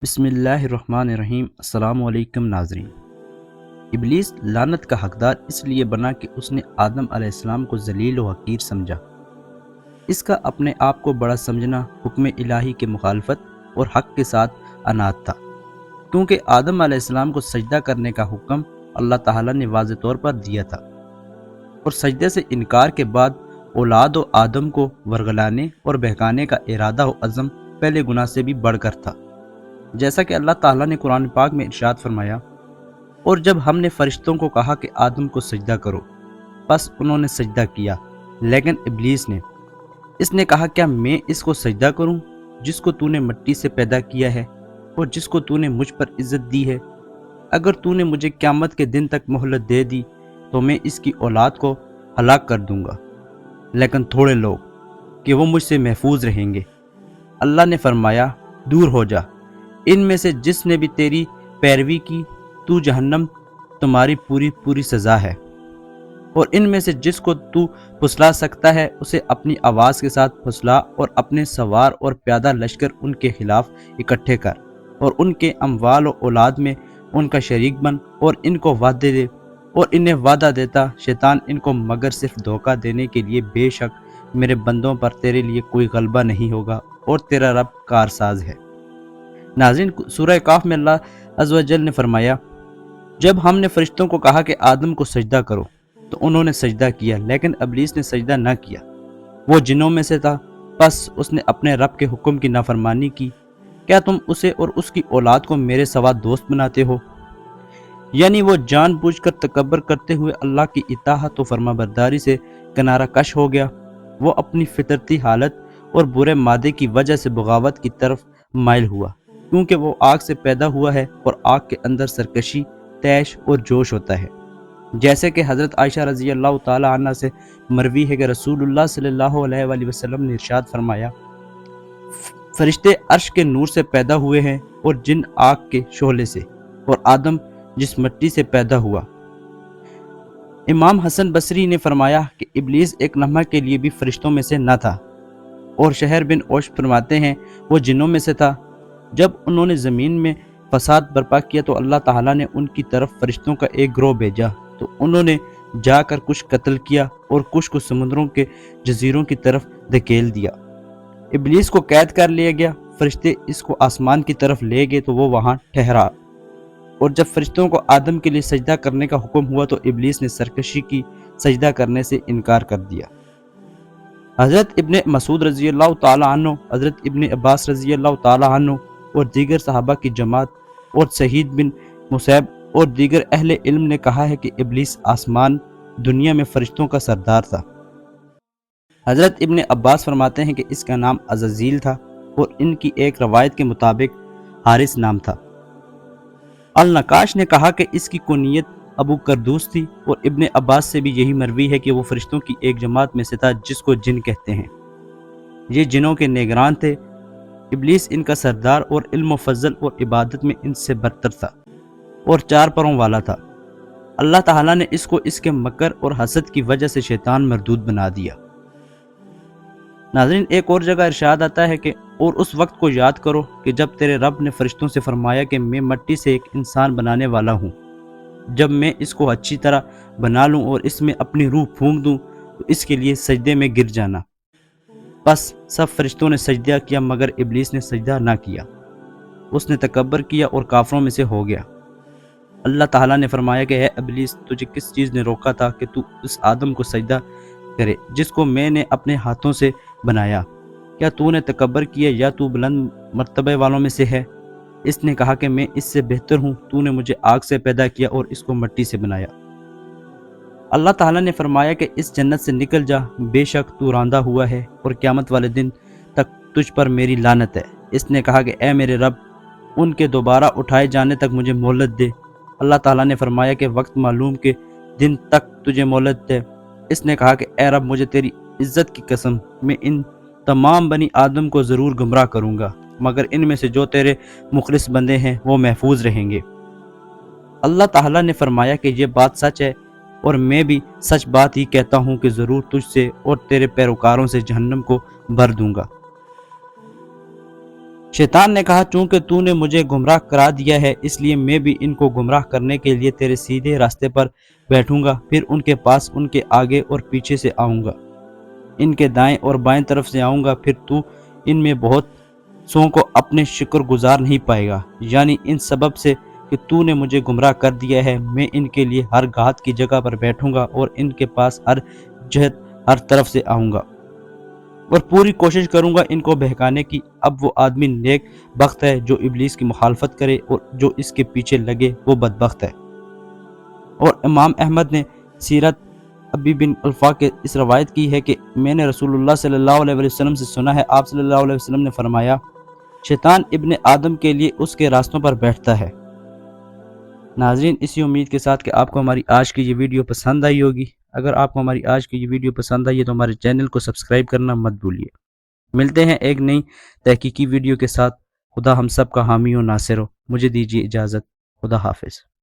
بسم اللہ الرحمن الرحیم۔ السلام علیکم ناظرین۔ ابلیس لعنت کا حقدار اس لیے بنا کہ اس نے آدم علیہ السلام کو ذلیل و حقیر سمجھا۔ اس کا اپنے آپ کو بڑا سمجھنا حکم الہی کے مخالفت اور حق کے ساتھ عناد تھا، کیونکہ آدم علیہ السلام کو سجدہ کرنے کا حکم اللہ تعالیٰ نے واضح طور پر دیا تھا، اور سجدے سے انکار کے بعد اولاد و آدم کو ورگلانے اور بہکانے کا ارادہ و عزم پہلے گناہ سے بھی بڑھ کر تھا، جیسا کہ اللہ تعالیٰ نے قرآن پاک میں ارشاد فرمایا، اور جب ہم نے فرشتوں کو کہا کہ آدم کو سجدہ کرو، بس انہوں نے سجدہ کیا، لیکن ابلیس نے اس نے کہا کیا میں اس کو سجدہ کروں جس کو تو نے مٹی سے پیدا کیا ہے اور جس کو تو نے مجھ پر عزت دی ہے؟ اگر تو نے مجھے قیامت کے دن تک مہلت دے دی تو میں اس کی اولاد کو ہلاک کر دوں گا، لیکن تھوڑے لوگ کہ وہ مجھ سے محفوظ رہیں گے۔ اللہ نے فرمایا، دور ہو جا، ان میں سے جس نے بھی تیری پیروی کی تو جہنم تمہاری پوری سزا ہے، اور ان میں سے جس کو تو پھسلا سکتا ہے اسے اپنی آواز کے ساتھ پھسلا، اور اپنے سوار اور پیادہ لشکر ان کے خلاف اکٹھے کر، اور ان کے اموال و اولاد میں ان کا شریک بن، اور ان کو وعدے دے، اور انہیں وعدہ دیتا شیطان ان کو مگر صرف دھوکہ دینے کے لیے۔ بے شک میرے بندوں پر تیرے لیے کوئی غلبہ نہیں ہوگا، اور تیرا رب کارساز ہے۔ ناظرین، سورہ کاف میں اللہ عز و جل نے فرمایا، جب ہم نے فرشتوں کو کہا کہ آدم کو سجدہ کرو تو انہوں نے سجدہ کیا، لیکن ابلیس نے سجدہ نہ کیا، وہ جنوں میں سے تھا، پس اس نے اپنے رب کے حکم کی نافرمانی کی۔ کیا تم اسے اور اس کی اولاد کو میرے سوا دوست بناتے ہو؟ یعنی وہ جان بوجھ کر تکبر کرتے ہوئے اللہ کی اطاعت و فرما برداری سے کنارہ کش ہو گیا۔ وہ اپنی فطرتی حالت اور برے مادے کی وجہ سے بغاوت کی طرف مائل ہوا، کیونکہ وہ آگ سے پیدا ہوا ہے، اور آگ کے اندر سرکشی، تیش اور جوش ہوتا ہے، جیسے کہ حضرت عائشہ رضی اللہ تعالی عنہ سے مروی ہے کہ رسول اللہ صلی اللہ علیہ وآلہ وسلم نے ارشاد فرمایا، فرشتے عرش کے نور سے پیدا ہوئے ہیں اور جن آگ کے شعلے سے، اور آدم جس مٹی سے پیدا ہوا۔ امام حسن بصری نے فرمایا کہ ابلیس ایک لمحہ کے لیے بھی فرشتوں میں سے نہ تھا، اور شہر بن اوش فرماتے ہیں وہ جنوں میں سے تھا۔ جب انہوں نے زمین میں فساد برپا کیا تو اللہ تعالیٰ نے ان کی طرف فرشتوں کا ایک گروہ بھیجا، تو انہوں نے جا کر کچھ قتل کیا اور کچھ کو سمندروں کے جزیروں کی طرف دھکیل دیا۔ ابلیس کو قید کر لیا گیا، فرشتے اس کو آسمان کی طرف لے گئے تو وہ وہاں ٹھہرا، اور جب فرشتوں کو آدم کے لیے سجدہ کرنے کا حکم ہوا تو ابلیس نے سرکشی کی، سجدہ کرنے سے انکار کر دیا۔ حضرت ابن مسعود رضی اللہ تعالی عنہ، حضرت ابن عباس رضی اللہ تعالی عنہ اور دیگر صحابہ کی جماعت، اور سعید بن مسیب اور دیگر اہل علم نے کہا ہے کہ ابلیس آسمان دنیا میں فرشتوں کا سردار تھا۔ حضرت ابن عباس فرماتے ہیں کہ اس کا نام عزازیل تھا، اور ان کی ایک روایت کے مطابق حارث نام تھا۔ النقاش نے کہا کہ اس کی کنیت ابو کردوس تھی، اور ابن عباس سے بھی یہی مروی ہے کہ وہ فرشتوں کی ایک جماعت میں سے تھا جس کو جن کہتے ہیں۔ یہ جنوں کے نگران تھے، ابلیس ان کا سردار اور علم و فضل اور عبادت میں ان سے برتر تھا، اور 4 پروں والا تھا۔ اللہ تعالیٰ نے اس کو اس کے مکر اور حسد کی وجہ سے شیطان مردود بنا دیا۔ ناظرین، ایک اور جگہ ارشاد آتا ہے کہ اور اس وقت کو یاد کرو کہ جب تیرے رب نے فرشتوں سے فرمایا کہ میں مٹی سے ایک انسان بنانے والا ہوں، جب میں اس کو اچھی طرح بنا لوں اور اس میں اپنی روح پھونک دوں تو اس کے لیے سجدے میں گر جانا۔ بس سب فرشتوں نے سجدہ کیا مگر ابلیس نے سجدہ نہ کیا، اس نے تکبر کیا اور کافروں میں سے ہو گیا۔ اللہ تعالیٰ نے فرمایا کہ اے ابلیس، تجھے کس چیز نے روکا تھا کہ تو اس آدم کو سجدہ کرے جس کو میں نے اپنے ہاتھوں سے بنایا؟ کیا تو نے تکبر کیا یا تو بلند مرتبے والوں میں سے ہے؟ اس نے کہا کہ میں اس سے بہتر ہوں، تو نے مجھے آگ سے پیدا کیا اور اس کو مٹی سے بنایا۔ اللہ تعالیٰ نے فرمایا کہ اس جنت سے نکل جا، بے شک تو راندہ ہوا ہے اور قیامت والے دن تک تجھ پر میری لعنت ہے۔ اس نے کہا کہ اے میرے رب، ان کے دوبارہ اٹھائے جانے تک مجھے مہلت دے۔ اللہ تعالیٰ نے فرمایا کہ وقت معلوم کے دن تک تجھے مہلت دے۔ اس نے کہا کہ اے رب، مجھے تیری عزت کی قسم، میں ان تمام بنی آدم کو ضرور گمراہ کروں گا، مگر ان میں سے جو تیرے مخلص بندے ہیں وہ محفوظ رہیں گے۔ اللہ تعالیٰ نے فرمایا کہ یہ بات سچ ہے، اور میں بھی سچ بات ہی کہتا ہوں کہ ضرور تجھ سے اور تیرے پیروکاروں سے جہنم کو بھر دوں گا۔ شیطان نے کہا چونکہ تو نے مجھے گمراہ کرا دیا ہے اس لیے میں بھی ان کو گمراہ کرنے کے لیے تیرے سیدھے راستے پر بیٹھوں گا، پھر ان کے پاس ان کے آگے اور پیچھے سے آؤں گا، ان کے دائیں اور بائیں طرف سے آؤں گا، پھر تو ان میں بہت سو کو اپنے شکر گزار نہیں پائے گا، یعنی ان سبب سے کہ تو نے مجھے گمراہ کر دیا ہے میں ان کے لیے ہر گھات کی جگہ پر بیٹھوں گا اور ان کے پاس ہر جہت ہر طرف سے آؤں گا اور پوری کوشش کروں گا ان کو بہکانے کی۔ اب وہ آدمی نیک بخت ہے جو ابلیس کی مخالفت کرے اور جو اس کے پیچھے لگے وہ بدبخت ہے۔ اور امام احمد نے سیرت ابی بن الفا کے اس روایت کی ہے کہ میں نے رسول اللہ صلی اللہ علیہ وسلم سے سنا ہے، آپ صلی اللہ علیہ وسلم نے فرمایا شیطان ابن آدم کے لیے اس کے راستوں پر بیٹھتا ہے۔ ناظرین، اسی امید کے ساتھ کہ آپ کو ہماری آج کی یہ ویڈیو پسند آئی ہوگی۔ اگر آپ کو ہماری آج کی یہ ویڈیو پسند آئی ہے تو ہمارے چینل کو سبسکرائب کرنا مت بھولیے۔ ملتے ہیں ایک نئی تحقیقی ویڈیو کے ساتھ۔ خدا ہم سب کا حامی و ناصر ہو۔ مجھے دیجیے اجازت۔ خدا حافظ۔